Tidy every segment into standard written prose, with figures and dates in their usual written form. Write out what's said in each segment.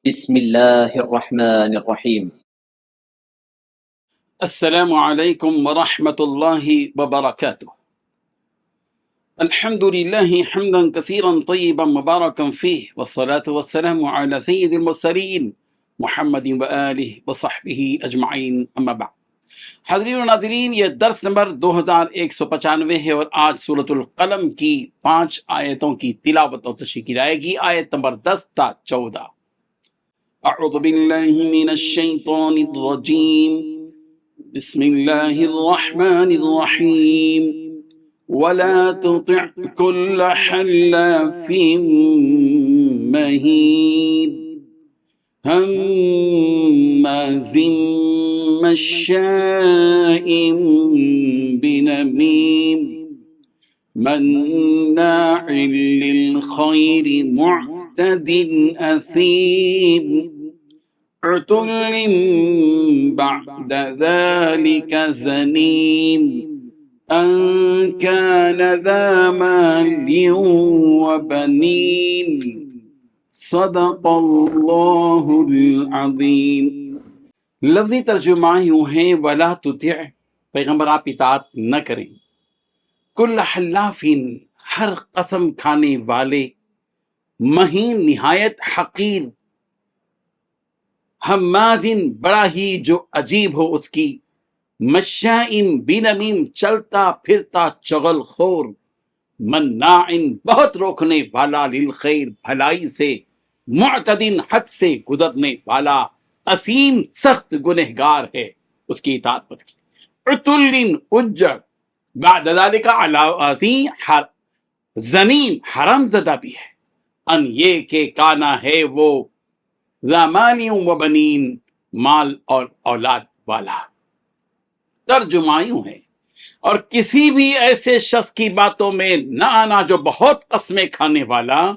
بسم الله الرحمن الرحيم. السلام عليكم ورحمة الله وبركاته. الحمد لله حمدا كثيرا طيبا مباركا فيه، والصلاة والسلام على سيد المرسلين محمد وآلہ وصحبہ اجمعین، اما بعد۔ حاضرین و ناظرین، یہ درس نمبر 2195 ہے اور آج سورۃ القلم کی 5 آیتوں کی تلاوت اور تشریح کی جائے گی۔ آیت نمبر 10 تا 14۔ اعوذ باللہ من الشیطان الرجیم، بسم اللہ الرحمن الرحیم۔ ولا تطع كل حلاف مہین ہماز مشاء بنمیم مناع للخیر معتد اثیم عتل بعد ذلك زنیم ان كان ذا مال وبنين صدق اللہ العظیم۔ لفظی ترجمہ یوں ہے، ولا تطع، پیغمبر آپ اطاعت نہ کریں، کل حلاف، ہر قسم کھانے والے، مہین نہایت حقیر، ہماز بڑا ہی جو عجیب ہو اس کی، مشائم بنمیم چلتا پھرتا چغل خور، مناع بہت روکنے والا، للخیر بھلائی سے، معتدن حد سے گزرنے والا، اثیم سخت گنہگار ہے، اس کی اطاعت مت کی، عتل اجڑ، بعد ذالک علاوہ ازیں زنیم حرام زدہ بھی ہے، ان یہ کہ کانا ہے وہ، ذا مال و بنین مال اور اولاد والا۔ ترجمہ یوں ہے، اور کسی بھی ایسے شخص کی باتوں میں نہ آنا جو بہت قسمیں کھانے والا،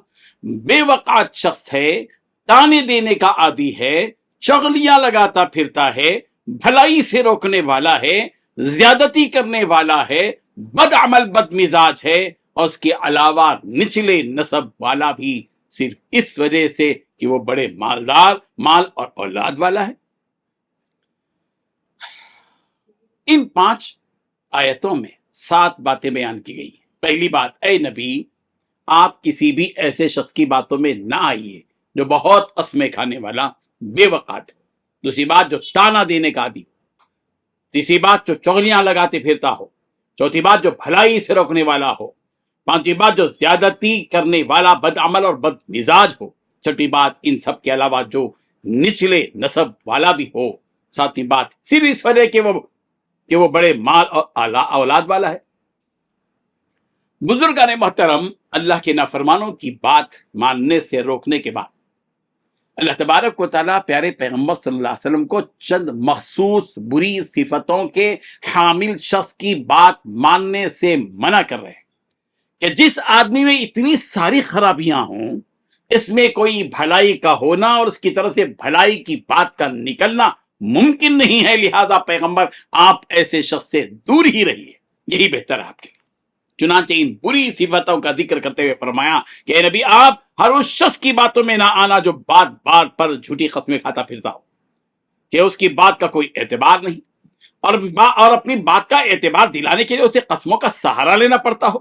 بے وقعت شخص ہے، تانے دینے کا عادی ہے، چغلیاں لگاتا پھرتا ہے، بھلائی سے روکنے والا ہے، زیادتی کرنے والا ہے، بد عمل بد مزاج ہے، اور اس کے علاوہ نچلے نسب والا بھی، صرف اس وجہ سے کہ وہ بڑے مالدار، مال اور اولاد والا ہے۔ ان 5 آیتوں میں 7 باتیں بیان کی گئی ہیں۔ پہلی بات، اے نبی، آپ کسی بھی ایسے شخص کی باتوں میں نہ آئیے جو بہت قسمیں کھانے والا، بے وقعت ہے۔ دوسری بات، جو تانا دینے کا عادی ہو۔ تیسری بات، جو چغلیاں لگاتے پھرتا ہو۔ چوتھی بات، جو بھلائی سے روکنے والا ہو۔ پانچویں بات، جو زیادتی کرنے والا، بد عمل اور بد مزاج ہو۔ چھٹی بات، ان سب کے علاوہ جو نچلے نسب والا بھی ہو۔ ساتویں بات، صرف اس وجہ کہ وہ بڑے مال اور اولاد والا ہے۔ بزرگان محترم، اللہ کے نافرمانوں کی بات ماننے سے روکنے کے بعد اللہ تبارک و تعالیٰ پیارے پیغمبر صلی اللہ علیہ وسلم کو چند مخصوص بری صفتوں کے حامل شخص کی بات ماننے سے منع کر رہے ہیں کہ جس آدمی میں اتنی ساری خرابیاں ہوں، اس میں کوئی بھلائی کا ہونا اور اس کی طرف سے بھلائی کی بات کا نکلنا ممکن نہیں ہے، لہذا پیغمبر آپ ایسے شخص سے دور ہی رہیے، یہی بہتر ہے آپ کے لیے۔ چنانچہ ان بری صفتوں کا ذکر کرتے ہوئے فرمایا کہ اے نبی، آپ ہر اس شخص کی باتوں میں نہ آنا جو بات بات پر جھوٹی قسمیں کھاتا پھرتا ہو، کہ اس کی بات کا کوئی اعتبار نہیں، اور اپنی بات کا اعتبار دلانے کے لیے اسے قسموں کا سہارا لینا پڑتا ہو۔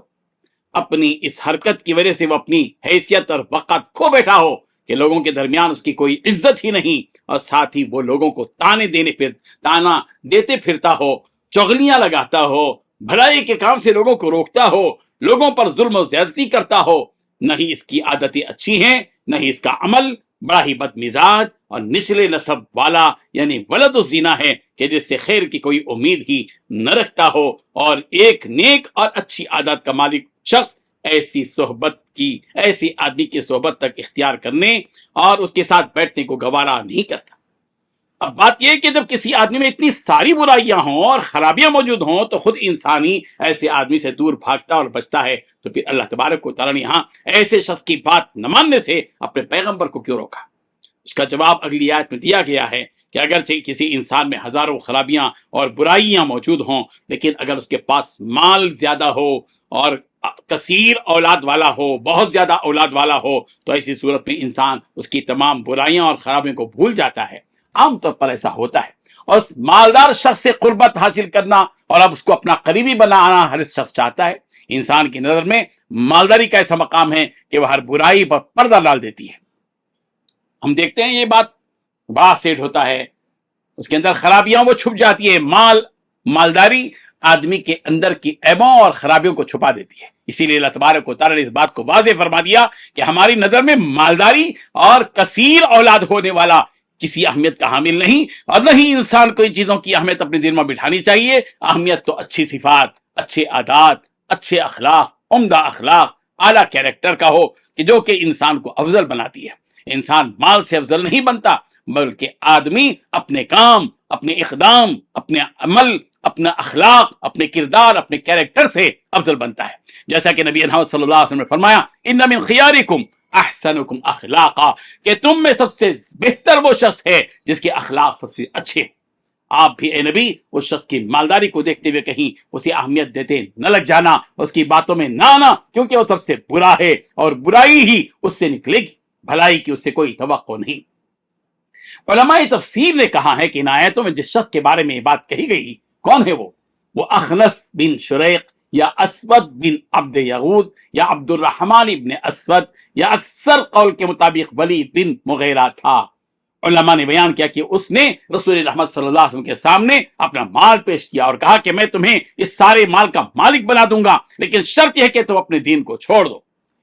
اپنی اس حرکت کی وجہ سے وہ اپنی حیثیت اور وقت کھو بیٹھا ہو کہ لوگوں کے درمیان اس کی کوئی عزت ہی نہیں، اور ساتھ ہی وہ لوگوں کو تانا دیتے پھرتا ہو، چغلیاں لگاتا ہو، بھلائی کے کام سے لوگوں کو روکتا ہو، لوگوں پر ظلم و زیادتی کرتا ہو۔ نہ ہی اس کی عادتیں اچھی ہیں، نہ ہی اس کا عمل، بڑا ہی بد مزاج اور نچلے نسب والا، یعنی ولد الزنا ہے، کہ جس سے خیر کی کوئی امید ہی نہ رکھتا ہو۔ اور ایک نیک اور اچھی عادت کا مالک شخص ایسی آدمی کی صحبت تک اختیار کرنے اور اس کے ساتھ بیٹھنے کو گوارا نہیں کرتا۔ اب بات یہ ہے کہ جب کسی آدمی میں اتنی ساری برائیاں ہوں اور خرابیاں موجود ہوں تو خود انسانی ایسے آدمی سے دور بھاگتا اور بچتا ہے، تو پھر اللہ تبارک و تعالیٰ نے یہاں ایسے شخص کی بات نہ ماننے سے اپنے پیغمبر کو کیوں روکا؟ اس کا جواب اگلی آیت میں دیا گیا ہے کہ اگرچہ کسی انسان میں ہزاروں خرابیاں اور برائیاں موجود ہوں، لیکن اگر اس کے پاس مال زیادہ ہو اور کثیر اولاد والا ہو، بہت زیادہ اولاد والا ہو، تو ایسی صورت میں انسان اس کی تمام برائیاں اور خرابیوں کو بھول جاتا ہے. عام طور پر ایسا ہوتا ہے. اور اس مالدار شخص سے قربت حاصل کرنا اور اب اس کو اپنا قریبی بنانا ہر شخص چاہتا ہے. انسان کی نظر میں مالداری کا ایسا مقام ہے کہ وہ ہر برائی پر پردہ ڈال دیتی ہے. ہم دیکھتے ہیں یہ بات بڑا سیٹ ہوتا ہے، اس کے اندر خرابیاں وہ چھپ جاتی ہے. مالداری آدمی کے اندر کی عیبوں اور خرابیوں کو چھپا دیتی ہے. اسی لیے اللہ تبارک و تعالیٰ نے اس بات کو واضح فرما دیا کہ ہماری نظر میں مالداری اور کثیر اولاد ہونے والا کسی اہمیت کا حامل نہیں، اور نہ ہی انسان کو ان چیزوں کی اہمیت اپنے دل میں بٹھانی چاہیے. اہمیت تو اچھی صفات، اچھے عادات، اچھے اخلاق، عمدہ اخلاق، اعلیٰ کیریکٹر کا ہو کہ جو کہ انسان کو افضل بناتی ہے. انسان مال سے افضل نہیں بنتا، بلکہ آدمی اپنے کام، اپنے اقدام، اپنے عمل، اپنا اخلاق، اپنے کردار، اپنے کیریکٹر سے افضل بنتا ہے. جیسا کہ نبی محمد صلی اللہ علیہ وسلم نے فرمایا ان من خیارکم احسنکم اخلاقا، کہ تم میں سب سے بہتر وہ شخص ہے جس کے اخلاق سب سے اچھے. آپ بھی اے نبی اس شخص کی مالداری کو دیکھتے ہوئے کہیں اسے اہمیت دیتے نہ لگ جانا، اس کی باتوں میں نہ آنا، کیونکہ وہ سب سے برا ہے اور برائی ہی اس سے نکلے گی، بھلائی کی اس سے کوئی توقع نہیں. علماء تفسیر نے کہا ہے کہ ان آیتوں میں جس شخص کے بارے میں یہ بات کہی گئی کون ہے وہ اخنس بن شریق یا اسود بن عبد یغوث یا عبد الرحمن ابن اسود یا اکثر قول کے مطابق ولید بن مغیرہ تھا. علماء نے بیان کیا کہ اس نے رسول رحمت صلی اللہ علیہ وسلم کے سامنے اپنا مال پیش کیا اور کہا کہ میں تمہیں اس سارے مال کا مالک بنا دوں گا، لیکن شرط یہ ہے کہ تم اپنے دین کو چھوڑ دو.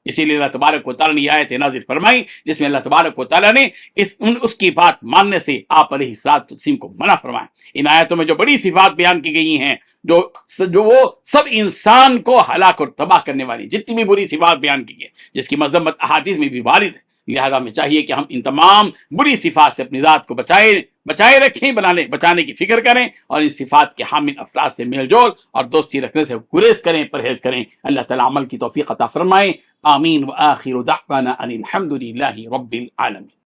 اسی لیے اللہ تبارک و تعالیٰ نے یہ آیت نازل فرمائی جس میں اللہ تبارک و تعالیٰ نے اس کی بات ماننے سے آپ علیہ الصلوۃ والتسلیم کو منع فرمایا. ان آیتوں میں جو بڑی صفات بیان کی گئی ہیں جو وہ سب انسان کو ہلاک اور تباہ کرنے والی جتنی بھی بری صفات بیان کی گئی، جس کی مذمت احادیث میں بھی وارد ہے. لہذا ہمیں چاہیے کہ ہم ان تمام بری صفات سے اپنی ذات کو بچائے رکھیں، بچانے کی فکر کریں، اور ان صفات کے حامل افراد سے میل جول اور دوستی رکھنے سے گریز کریں، پرہیز کریں. اللہ تعالیٰ عمل کی توفیق عطا فرمائے. آمین. وآخر دعوانا ان الحمد للہ رب العالمین.